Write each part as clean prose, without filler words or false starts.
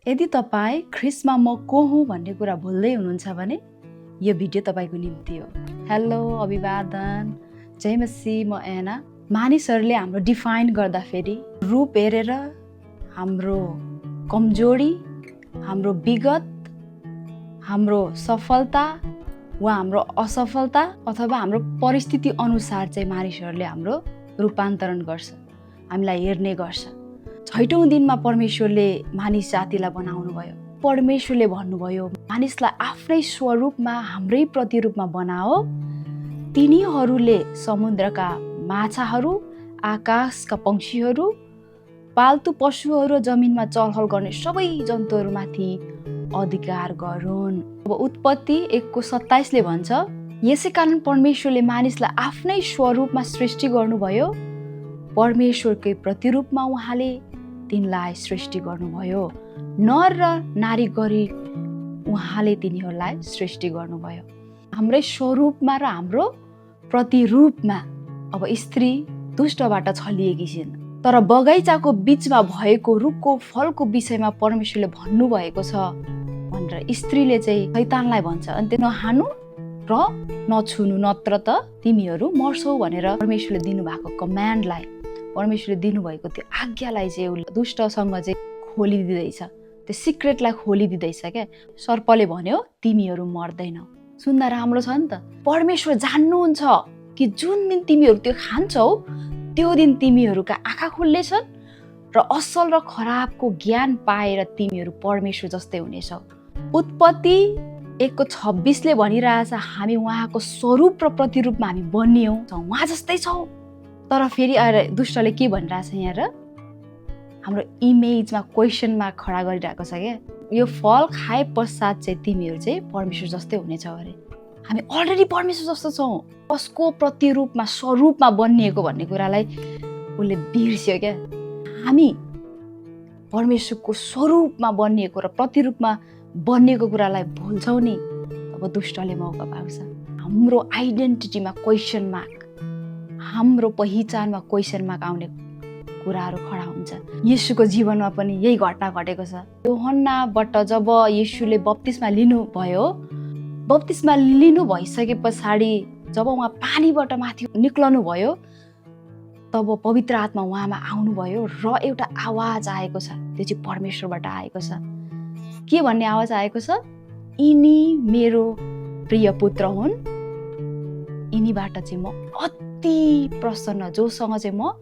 यदि तपाईँ ख्रिस्टमा म को हुँ भन्ने कुरा भुल्दै हुनुहुन्छ भने यो भिडियो तपाईँको निम्ति हो। हेलो, अभिवादन, जय मसीह, म एना। मानिसहरूले हाम्रो डिफाइन गर्दाखेरि रूप हेरेर हाम्रो कमजोरी, हाम्रो विगत, हाम्रो सफलता वा हाम्रो असफलता अथवा हाम्रो परिस्थिति अनुसार चाहिँ मानिसहरूले हाम्रो रूपान्तरण गर्छ, हामीलाई हेर्ने गर्छ। छैटौं दिनमा परमेश्वरले मानिस जातिलाई बनाउनु भयो। परमेश्वरले भन्नुभयो मानिसलाई आफ्नै स्वरूपमा, हाम्रै प्रतिरूपमा बनाओ। तिनीहरूले समुद्रका माछाहरू, आकाशका पंक्षीहरू, पाल्तु पशुहरू, जमिनमा चलहल गर्ने सबै जन्तुहरूमाथि अधिकार गरून्। अब उत्पत्ति 1:27 भन्छ, यसै कारण परमेश्वरले मानिसलाई आफ्नै स्वरूपमा सृष्टि गर्नुभयो। परमेश्वरकै प्रतिरूपमा उहाँले तिनलाई सृष्टि गर्नुभयो। नर र नारी गरी उहाँले तिनीहरूलाई सृष्टि गर्नुभयो। हाम्रै स्वरूपमा र हाम्रो प्रतिरूपमा। अब स्त्री दुष्टबाट छलिएकी छिन्, तर बगैँचाको बीचमा भएको रुखको फलको विषयमा परमेश्वरले भन्नुभएको छ भनेर स्त्रीले चाहिँ शैतानलाई भन्छ, अनि त्यो नखानु र नछुनु नत्र त तिमीहरू मर्छौ भनेर परमेश्वरले दिनुभएको कमान्डलाई, परमेश्वरले दिनुभएको त्यो आज्ञालाई चाहिँ उसले दुष्टसँग चाहिँ खोलिदिँदैछ, त्यो सिक्रेटलाई खोलिदिँदैछ क्या। सर्पले भन्यो तिमीहरू मर्दैनौ। सुन्दा राम्रो छ नि त। परमेश्वर जान्नुहुन्छ कि जुन दिन तिमीहरू त्यो खान्छौ त्यो दिन तिमीहरूका आँखा खुल्नेछन् र असल र खराबको ज्ञान पाएर तिमीहरू परमेश्वर जस्तै हुनेछौ। उत्पत्ति 1:26 भनिरहेछ हामी उहाँको स्वरूप र प्रतिरूपमा हामी बनियौँ, उहाँ जस्तै छौँ। तर फेरि आएर दुष्टले के भनिरहेछ यहाँ र हाम्रो इमेजमा क्वेसन मार्क खडा गरिरहेको छ क्या। यो फल खाए पश्चात चाहिँ तिमीहरू चाहिँ परमेश्वर जस्तै हुनेछौ अरे। हामी अलरेडी परमेश्वर जस्तो छौँ। कसको प्रतिरूपमा, स्वरूपमा बनिएको भन्ने कुरालाई उसले बिर्स्यो क्या। हामी परमेश्वरको स्वरूपमा बनिएको र प्रतिरूपमा बनिएको कुरालाई भुल्छौँ नि, अब दुष्टले मौका पाउँछ। हाम्रो आइडेन्टिटीमा क्वेसन मार्क, हाम्रो पहिचानमा क्वेसन मार्क आउने कुराहरू खडा हुन्छ। येशूको जीवनमा पनि यही घटना घटेको छ। यूहन्नाबाट जब येशूले बप्तिस्मा लिनुभयो, बप्तिस्मा लिनु भइसके पछाडि जब उहाँ पानीबाट माथि निक्लनु भयो, तब पवित्र आत्मा उहाँमा आउनुभयो र एउटा आवाज आएको छ, त्यो चाहिँ परमेश्वरबाट आएको छ। के भन्ने आवाज आएको छ? यिनी मेरो प्रिय पुत्र हुन्, यिनीबाट चाहिँ म अति प्रसन्न, जोसँग चाहिँ म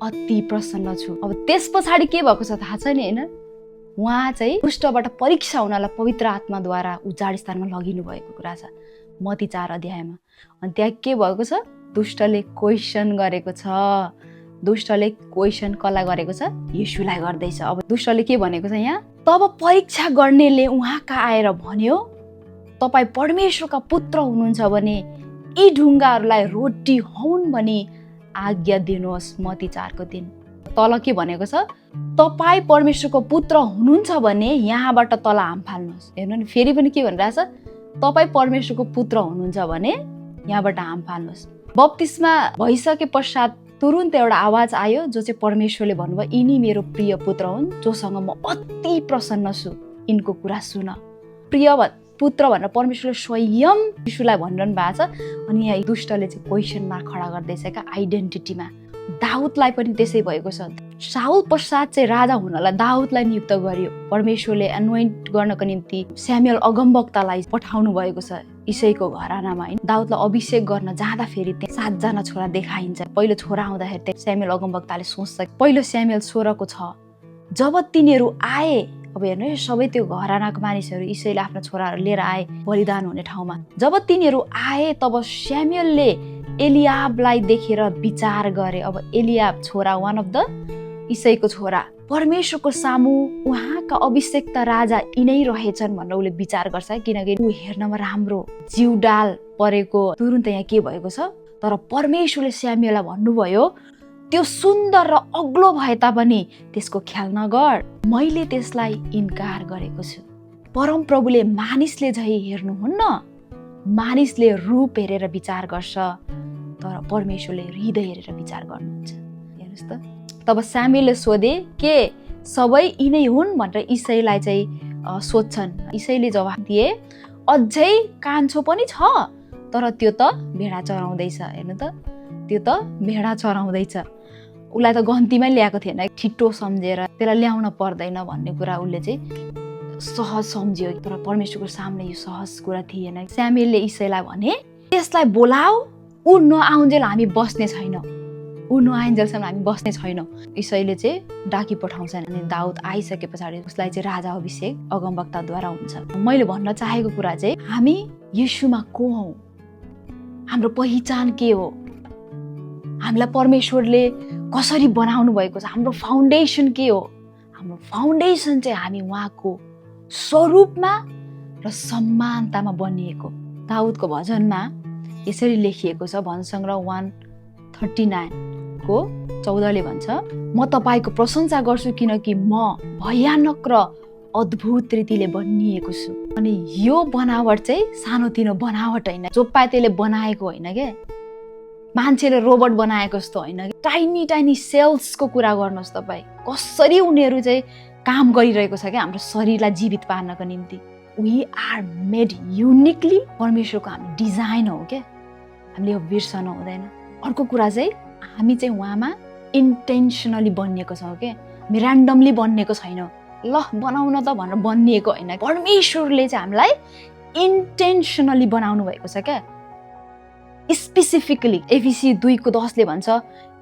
अति प्रसन्न छु। अब त्यस पछाडि के भएको छ थाहा छैन होइन। उहाँ चाहिँ दुष्टबाट परीक्षा हुनलाई पवित्र आत्माद्वारा उजाड स्थानमा लगिनु भएको कुरा छ मत्ती 4 अध्यायमा। अनि त्यहाँ के भएको छ? दुष्टले क्वेसन गरेको छ। दुष्टले क्वेसन कसलाई गरेको छ? येशूलाई गर्दैछ। अब दुष्टले के भनेको छ यहाँ? तब परीक्षा गर्नेले उहाँ कहाँ आएर भन्यो, तपाईँ परमेश्वरका पुत्र हुनुहुन्छ भने यी ढुङ्गाहरूलाई रोटी हुन् भनी आज्ञा दिनुहोस्। मत्ती 4:3। तल के भनेको छ? तपाईँ परमेश्वरको पुत्र हुनुहुन्छ भने यहाँबाट तल हाम फाल्नुहोस्। हेर्नु नि, फेरि पनि के भनिरहेछ? तपाईँ परमेश्वरको पुत्र हुनुहुन्छ भने यहाँबाट हाम फाल्नुहोस्। बप्तिस्मा भइसके पश्चात तुरुन्त एउटा आवाज आयो जो चाहिँ परमेश्वरले भन्नुभयो यिनी मेरो प्रिय पुत्र हुन्, जोसँग म अति प्रसन्न छु, यिनको कुरा सुन। प्रिय पुत्र भनेर परमेश्वरले स्वयं यीशुलाई भनिरहनु भएको छ। अनि यहाँ दुष्टले चाहिँ क्वेसन मार्क खडा गर्दैछ क्या आइडेन्टिटीमा। दाउदलाई पनि त्यसै भएको छ। साउल पश्चात चाहिँ राजा हुनलाई दाउदलाई नियुक्त गर्यो। परमेश्वरले एनोइन्ट गर्नको निम्ति स्यामुएल अगमवक्तालाई पठाउनु भएको छ इसैको घरानामा। दाउदलाई अभिषेक गर्न जाँदाखेरि त्यहाँ 7 जना छोरा देखाइन्छ। पहिलो छोरा आउँदाखेरि त्यहाँ स्यामुएल अगमवक्ताले सोच्छ पहिलो स्यामुएल 16 छ। जब तिनीहरू आए, अब हेर्नु सबै त्यो घरानाको मानिसहरू इसैले आफ्नो छोराहरू लिएर आए बलिदान हुने ठाउँमा। जब तिनीहरू आए तब स्यामुएलले एलियाबलाई देखेर विचार गरे। अब एलियाब छोरा, वान अफ द इसैको छोरा, परमेश्वरको सामु उहाँका अभिषेक्त राजा यिनै रहेछन् भनेर उसले विचार गर्छ। किनकि ऊ हेर्नमा राम्रो, जिउडाल परेको। तुरुन्त यहाँ के भएको छ? तर परमेश्वरले स्यामुएललाई भन्नुभयो त्यो सुन्दर र अग्लो भए तापनि त्यसको ख्याल नगर, मैले त्यसलाई इन्कार गरेको छु। परमप्रभुले मानिसले झै हेर्नुहुन्न, मानिसले रूप हेरेर विचार गर्छ, तर परमेश्वरले हृदय हेरेर विचार गर्नुहुन्छ। हेर्नुहोस् त। तब स्यामुएलले सोधे के सबै यिनै हुन् भनेर ईसाईलाई चाहिँ सोध्छन्। ईसाईले जवाफ दिए अझै कान्छो पनि छ, तर त्यो त भेडा चराउँदैछ। हेर्नु त, त्यो त भेडा चराउँदैछ। उसलाई त गन्तीमै ल्याएको थिएन, छिटो सम्झेर त्यसलाई ल्याउन पर्दैन भन्ने कुरा उसले चाहिँ सहज सम्झ्यो। तर परमेश्वरको सामने यो सहज कुरा थिएन। स्यामुएलले ईसाईलाई भने त्यसलाई बोलाऊ, ऊ नआउन्जेल हामी बस्ने छैन, ऊ नआइन्जेलसम्म हामी बस्ने छैनौँ। ईसाईले चाहिँ डाकी पठाउँछन् अनि दाउद आइसके पछाडि उसलाई चाहिँ राजा अभिषेक अगमवक्ताद्वारा हुन्छ। मैले भन्न चाहेको कुरा चाहिँ हामी येशूमा को हौ, हाम्रो पहिचान के हो, हामीलाई परमेश्वरले कसरी बनाउनु भएको छ, हाम्रो फाउन्डेसन के हो। हाम्रो फाउन्डेसन चाहिँ हामी उहाँको स्वरूपमा र समानतामा बनिएको। दाउदको भजनमा यसरी लेखिएको छ, भजन सङ्ग्रह 139 को 14ले भन्छ, म तपाईको प्रशंसा गर्छु किनकि म भयानक र अद्भुत रीतिले बनिएको छु। अनि यो बनावट चाहिँ सानोतिनो बनावट होइन, जो पाए त्यसले बनाएको होइन के, मान्छेले रोबोट बनाएको जस्तो होइन। टाइनी टाइनी सेल्सको कुरा गर्नुहोस् तपाईँ, कसरी उनीहरू चाहिँ काम गरिरहेको छ क्या हाम्रो शरीरलाई जीवित पार्नको निम्ति। वी आर मेड युनिकली, परमेश्वरको हामी डिजाइन हो क्या, हामीले यो बिर्सनु हुँदैन। अर्को कुरा चाहिँ हामी चाहिँ उहाँमा इन्टेन्सनली बनिएको छौँ क्या, हामी ऱ्यान्डमली बनिएको छैनौँ। ल बनाउन त भनेर बनिएको होइन, परमेश्वरले चाहिँ हामीलाई इन्टेन्सनली बनाउनु भएको छ क्या। स्पेसिफिकली एफिसी 2:10 भन्छ,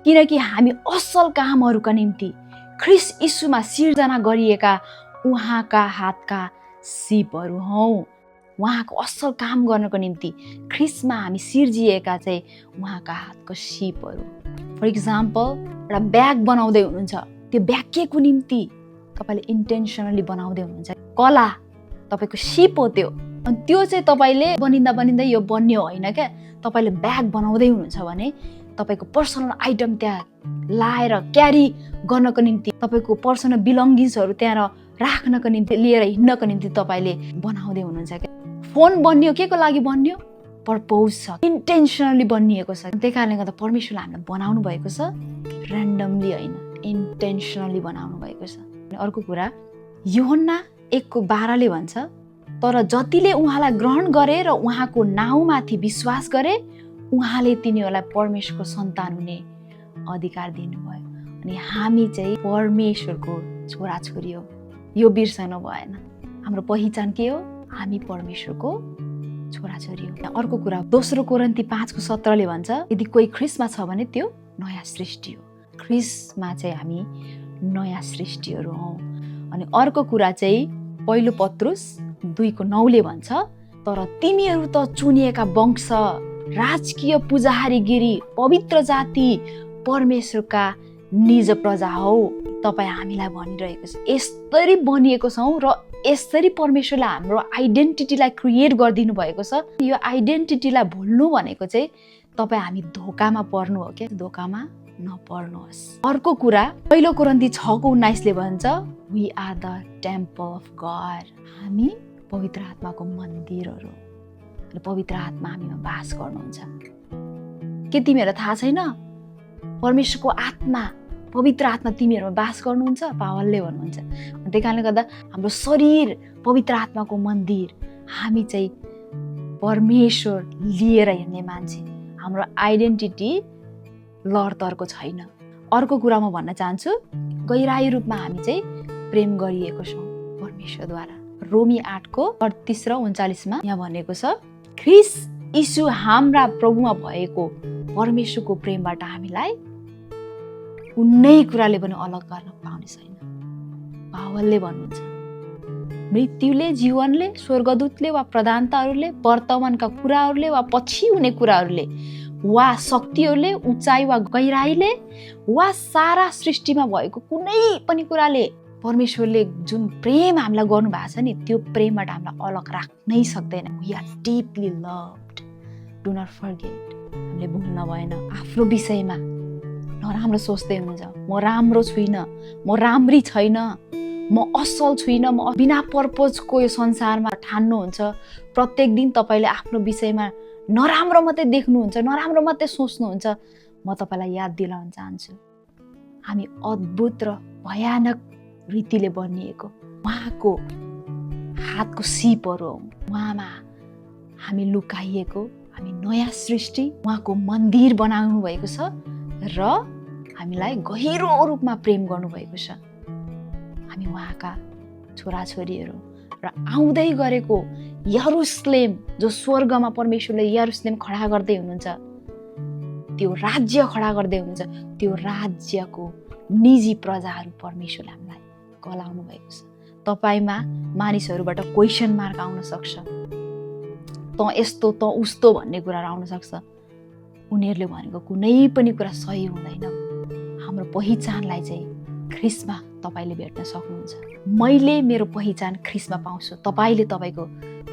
किनकि हामी असल कामहरूका निम्ति ख्रीष्ट यीशुमा सिर्जना गरिएका उहाँका हातका सिपहरू हौ। उहाँको असल काम गर्नको निम्ति ख्रीष्टमा हामी सिर्जिएका चाहिँ उहाँका हातको सिपहरू। फर इक्जाम्पल, एउटा ब्याग बनाउँदै हुनुहुन्छ, त्यो ब्याग के को निम्ति तपाईँले इन्टेन्सनली बनाउँदै हुनुहुन्छ। कला तपाईँको सिप हो त्यो, अनि त्यो चाहिँ तपाईँले बनिँदा बनिँदै यो बन्यो होइन क्या। तपाईँले ब्याग बनाउँदै हुनुहुन्छ भने तपाईँको पर्सनल आइटम त्यहाँ लाएर क्यारी गर्नको निम्ति, तपाईँको पर्सनल बिलोङ्गिङ्सहरू त्यहाँ राख्नको निम्ति, लिएर हिँड्नको निम्ति तपाईँले बनाउँदै हुनुहुन्छ क्या। फोन बन्यो के को लागि बन्यो, पर्पोज छ, इन्टेन्सनली बनिएको छ। त्यही कारणले गर्दा परमेश्वरले हामीलाई बनाउनु भएको छ, ऱ्यान्डमली होइन, इन्टेन्सनली बनाउनु भएको छ। अर्को कुरा यूहन्ना 1:12 भन्छ, तर जतिले उहाँलाई ग्रहण गरे र उहाँको नाउँमाथि विश्वास गरे उहाँले तिनीहरूलाई परमेश्वरको सन्तान हुने अधिकार दिनुभयो। अनि हामी चाहिँ परमेश्वरको छोराछोरी हो, यो बिर्सनु भएन। हाम्रो पहिचान के हो, हामी परमेश्वरको छोराछोरी हो। अर्को कुरा दोस्रो कोरिन्थी 5:17 भन्छ, यदि कोही ख्रीष्टमा छ भने त्यो नयाँ सृष्टि हो। ख्रीष्टमा चाहिँ हामी नयाँ सृष्टिहरू हौँ। अनि अर्को कुरा चाहिँ पहिलो पत्रुस 2:9 भन्छ, तर तिमीहरू त चुनिएका वंश, राजकीय पुजारीगिरी, पवित्र जाति, परमेश्वरका निज प्रजा हौ। तपाईँ हामीलाई भनिरहेको छ, यसरी बनिएको छौँ र यसरी परमेश्वरले हाम्रो आइडेन्टिटीलाई क्रिएट गरिदिनु भएको छ। यो आइडेन्टिटीलाई भुल्नु भनेको चाहिँ तपाईँ हामी धोकामा पर्नु हो क्या, धोकामा नपर्नुहोस्। अर्को कुरा पहिलो कोरिन्थी 6:19 भन्छ, we are the temple of God, हामी पवित्र आत्माको मन्दिरहरू, र पवित्र आत्मा हामीमा बास गर्नुहुन्छ। के तिमीहरूलाई थाहा छैन, परमेश्वरको आत्मा, पवित्र आत्मा तिमीहरूमा बास गर्नुहुन्छ, पावलले भन्नुहुन्छ। त्यही कारणले गर्दा हाम्रो शरीर पवित्र आत्माको मन्दिर, हामी चाहिँ परमेश्वर लिएर हिँड्ने मान्छे, हाम्रो आइडेन्टिटी लडतर्को छैन। अर्को कुरा म भन्न चाहन्छु, गैराई रूपमा हामी चाहिँ प्रेम गरिएको छौँ परमेश्वरद्वारा। रोमी 8:38 र 39 यहाँ भनेको छ, ख्रीष्ट यीशु हाम्रा प्रभुमा भएको परमेश्वरको प्रेमबाट हामीलाई कुनै कुराले पनि अलग गर्न पाउने छैन। पावलले भन्नुहुन्छ, मृत्युले, जीवनले, स्वर्गदूतले वा प्रधानताहरूले, वर्तमानका कुराहरूले वा पछि हुने कुराहरूले वा शक्तिहरूले, उचाइ वा गहिराईले वा सारा सृष्टिमा भएको कुनै पनि कुराले परमेश्वरले जुन प्रेम हामीलाई गर्नु भएको छ नि, त्यो प्रेमबाट हामीलाई अलग राख्नै सक्दैन। We are deeply loved, do not forget. हामीले भुल्न भएन। आफ्नो विषयमा नराम्रो सोच्दै हुनुहुन्छ, म राम्रो छुइनँ, म राम्री छैन, म असल छुइनँ, म बिना पर्पजको यो संसारमा ठान्नुहुन्छ। प्रत्येक दिन तपाईँले आफ्नो विषयमा नराम्रो मात्रै देख्नुहुन्छ, नराम्रो मात्रै सोच्नुहुन्छ। म तपाईँलाई याद दिलाउन चाहन्छु, हामी अद्भुत र भयानक रीतिले बनिएको उहाँको हातको सिपहरू हौँ। उहाँमा हामी लुकाइएको, हामी नयाँ सृष्टि, उहाँको मन्दिर बनाउनु भएको छ र हामीलाई गहिरो रूपमा प्रेम गर्नुभएको छ। हामी उहाँका छोराछोरीहरू र आउँदै गरेको यरुशलेम, जो स्वर्गमा परमेश्वरले यरुशलेम खडा गर्दै हुनुहुन्छ, त्यो राज्य खडा गर्दै हुनुहुन्छ, त्यो राज्यको निजी प्रजाहरू परमेश्वरले हामीलाई गलाउनु भएको छ। तपाईमा मानिसहरूबाट क्वेसन मार्क आउन सक्छ, त यस्तो त उस्तो भन्ने कुराहरू आउन सक्छ। उनीहरूले भनेको कुनै पनि कुरा सही हुँदैन। हाम्रो पहिचानलाई चाहिँ ख्रिस्टमा तपाईले भेट्न सक्नुहुन्छ। मैले मेरो पहिचान ख्रिस्टमा पाउँछु, तपाईले तपाईको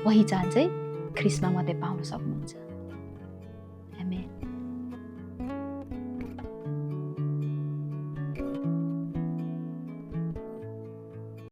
पहिचान चाहिँ ख्रिस्टमा मात्रै पाउन सक्नुहुन्छ।